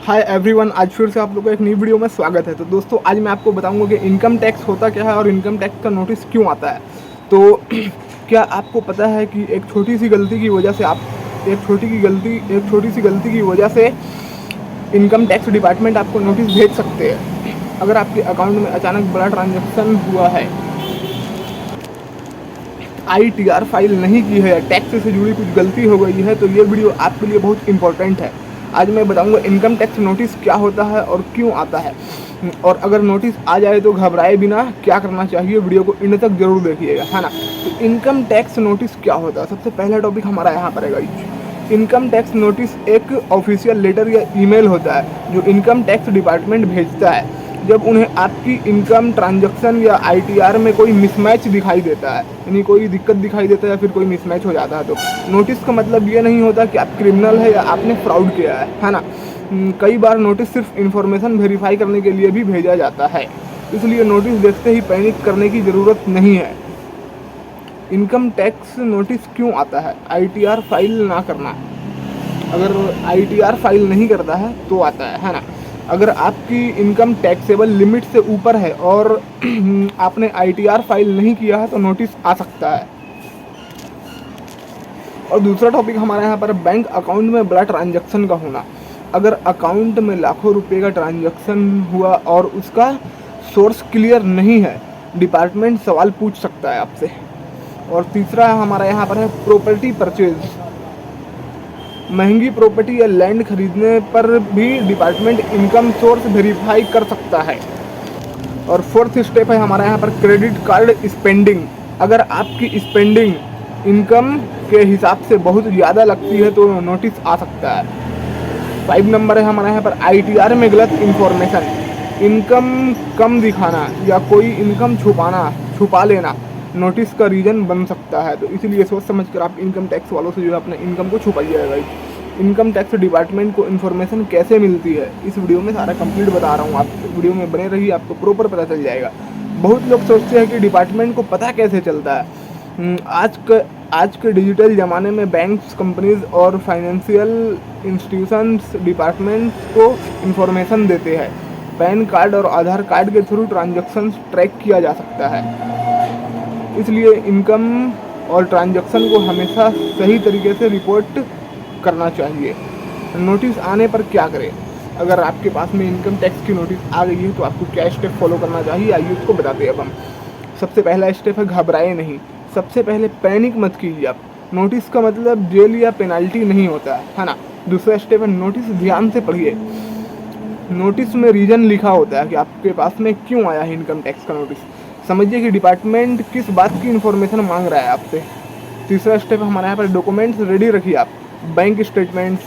Hi everyone, आज फिर से आप लोगों का एक नई वीडियो में स्वागत है। तो दोस्तों, आज मैं आपको बताऊंगा कि इनकम टैक्स होता क्या है और इनकम टैक्स का नोटिस क्यों आता है। तो क्या आपको पता है कि एक छोटी सी गलती की वजह से एक छोटी सी गलती की वजह से इनकम टैक्स डिपार्टमेंट आपको नोटिस भेज सकते हैं। अगर आपके अकाउंट में अचानक बड़ा ट्रांजैक्शन हुआ है, ITR फाइल नहीं की है या टैक्स से जुड़ी कुछ गलती हो गई है, तो ये वीडियो आपके लिए बहुत इंपॉर्टेंट है। आज मैं बताऊंगा इनकम टैक्स नोटिस क्या होता है और क्यों आता है, और अगर नोटिस आ जाए तो घबराए बिना क्या करना चाहिए। वीडियो को एंड तक जरूर देखिएगा, है ना। तो इनकम टैक्स नोटिस क्या होता है, सबसे पहला टॉपिक हमारा यहाँ पर है गाइस। इनकम टैक्स नोटिस एक ऑफिशियल लेटर या ईमेल होता है जो इनकम टैक्स डिपार्टमेंट भेजता है जब उन्हें आपकी इनकम ट्रांजैक्शन या ITR में कोई मिसमैच दिखाई देता है, यानी कोई दिक्कत दिखाई देता है या फिर कोई मिसमैच हो जाता है। तो नोटिस का मतलब ये नहीं होता कि आप क्रिमिनल है या आपने फ्रॉड किया है ना। कई बार नोटिस सिर्फ इन्फॉर्मेशन वेरीफाई करने के लिए भी भेजा जाता है, इसलिए नोटिस देखते ही पैनिक करने की ज़रूरत नहीं है। इनकम टैक्स नोटिस क्यों आता है? ITR फाइल ना करना। अगर ITR फाइल नहीं करता है तो आता है ना। अगर आपकी इनकम टैक्सेबल लिमिट से ऊपर है और आपने ITR फाइल नहीं किया है तो नोटिस आ सकता है। और दूसरा टॉपिक हमारा यहाँ पर बैंक अकाउंट में बड़ा ट्रांजैक्शन का होना। अगर अकाउंट में लाखों रुपए का ट्रांजैक्शन हुआ और उसका सोर्स क्लियर नहीं है, डिपार्टमेंट सवाल पूछ सकता है आपसे। और तीसरा हमारा यहाँ पर है प्रॉपर्टी परचेज। महंगी प्रॉपर्टी या लैंड खरीदने पर भी डिपार्टमेंट इनकम सोर्स वेरीफाई कर सकता है। और फोर्थ स्टेप है हमारा यहाँ पर क्रेडिट कार्ड स्पेंडिंग। अगर आपकी स्पेंडिंग इनकम के हिसाब से बहुत ज़्यादा लगती है तो नोटिस आ सकता है। 5 नंबर है हमारा यहाँ पर ITR में गलत इन्फॉर्मेशन। इनकम कम दिखाना या कोई इनकम छुपा लेना नोटिस का रीज़न बन सकता है। तो इसीलिए सोच समझ कर आप इनकम टैक्स वालों से जो है अपने इनकम को छुपाइएगा। इनकम टैक्स डिपार्टमेंट को इन्फॉर्मेशन कैसे मिलती है, इस वीडियो में सारा कंप्लीट बता रहा हूँ। आप वीडियो में बने रहिए, आपको प्रॉपर पता चल जाएगा। बहुत लोग सोचते हैं कि डिपार्टमेंट को पता कैसे चलता है। आज के डिजिटल ज़माने में बैंक्स, कंपनीज और फाइनेंशियल इंस्टीट्यूशंस डिपार्टमेंट्स को इन्फॉर्मेशन देते हैं। पैन कार्ड और आधार कार्ड के थ्रू ट्रांजैक्शंस ट्रैक किया जा सकता है, इसलिए इनकम और ट्रांजैक्शन को हमेशा सही तरीके से रिपोर्ट करना चाहिए। नोटिस आने पर क्या करें? अगर आपके पास में इनकम टैक्स की नोटिस आ गई है तो आपको क्या स्टेप फॉलो करना चाहिए, आइए उसको बताते हैं अब हम। सबसे पहला स्टेप है घबराए नहीं। सबसे पहले पैनिक मत कीजिए आप। नोटिस का मतलब जेल या पेनल्टी नहीं होता है ना। दूसरा स्टेप है नोटिस ध्यान से पढ़िए। नोटिस में रीज़न लिखा होता है कि आपके पास में क्यों आया है इनकम टैक्स का नोटिस। समझिए कि डिपार्टमेंट किस बात की इन्फॉर्मेशन मांग रहा है आपसे। तीसरा स्टेप हमारे यहाँ पर डॉक्यूमेंट्स रेडी रखिए आप। Bank statements,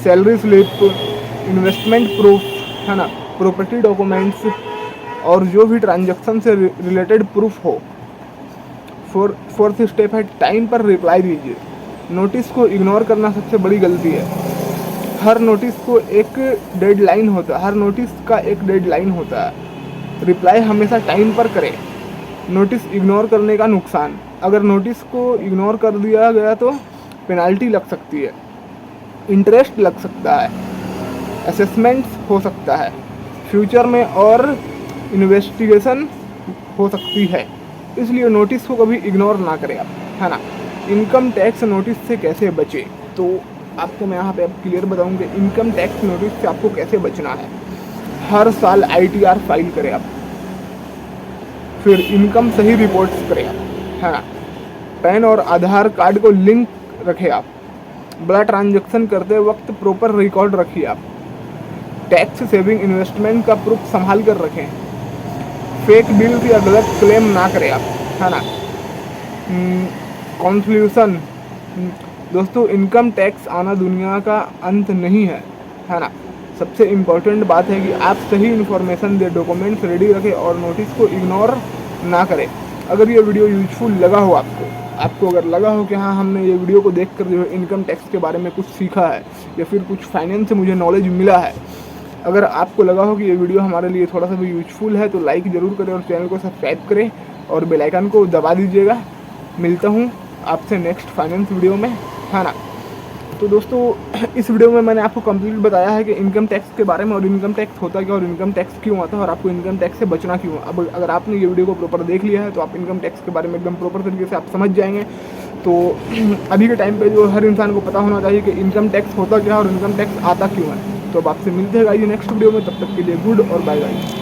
salary slip, investment proof, है ना, प्रॉपर्टी डॉक्यूमेंट्स और जो भी ट्रांजैक्शन से रिलेटेड प्रूफ हो। फोर्थ स्टेप है टाइम पर रिप्लाई दीजिए। नोटिस को इग्नोर करना सबसे बड़ी गलती है। हर नोटिस का एक डेडलाइन होता है। रिप्लाई हमेशा टाइम पर करें। नोटिस इग्नोर करने का नुकसान। अगर नोटिस को इग्नोर कर दिया गया तो पेनल्टी लग सकती है, इंटरेस्ट लग सकता है, असेसमेंट्स हो सकता है फ्यूचर में और इन्वेस्टिगेशन हो सकती है। इसलिए नोटिस को कभी इग्नोर ना करें आप, है ना। इनकम टैक्स नोटिस से कैसे बचें, तो आपको मैं यहाँ पे अब क्लियर बताऊँगा इनकम टैक्स नोटिस से आपको कैसे बचना है। हर साल ITR फाइल करें आप, फिर इनकम सही रिपोर्ट्स करें आप, है ना। पैन और आधार कार्ड को लिंक रखें आप। बड़ा ट्रांजैक्शन करते वक्त प्रॉपर रिकॉर्ड रखिए आप। टैक्स सेविंग इन्वेस्टमेंट का प्रूफ संभाल कर रखें। फेक बिल या गलत क्लेम ना करें आप, है ना। कॉन्क्लूसन दोस्तों, इनकम टैक्स आना दुनिया का अंत नहीं है ना। सबसे इम्पोर्टेंट बात है कि आप सही इन्फॉर्मेशन दें, डॉक्यूमेंट्स रेडी रखें और नोटिस को इग्नोर ना करें। अगर ये वीडियो यूजफुल लगा हो आपको अगर लगा हो कि हाँ, हमने ये वीडियो को देखकर जो है इनकम टैक्स के बारे में कुछ सीखा है या फिर कुछ फाइनेंस से मुझे नॉलेज मिला है, अगर आपको लगा हो कि ये वीडियो हमारे लिए थोड़ा सा भी यूजफुल है तो लाइक ज़रूर करें और चैनल को सब्सक्राइब करें और बेल आइकन को दबा दीजिएगा। मिलता हूँ आपसे नेक्स्ट फाइनेंस वीडियो में, है ना। तो दोस्तों इस वीडियो में मैंने आपको कंप्लीट बताया है कि इनकम टैक्स के बारे में, और इनकम टैक्स होता क्या और इनकम टैक्स क्यों आता है और आपको इनकम टैक्स से बचना क्यों है। अब अगर आपने ये वीडियो को प्रॉपर देख लिया है तो आप इनकम टैक्स के बारे में एकदम प्रॉपर तरीके से आप समझ जाएंगे। तो अभी के टाइम पे जो हर इंसान को पता होना चाहिए कि इनकम टैक्स होता क्या है और इनकम टैक्स आता क्यों है। तो अब आपसे मिलते हैं गाइस नेक्स्ट वीडियो में, तब तक के लिए गुड और बाय बाय।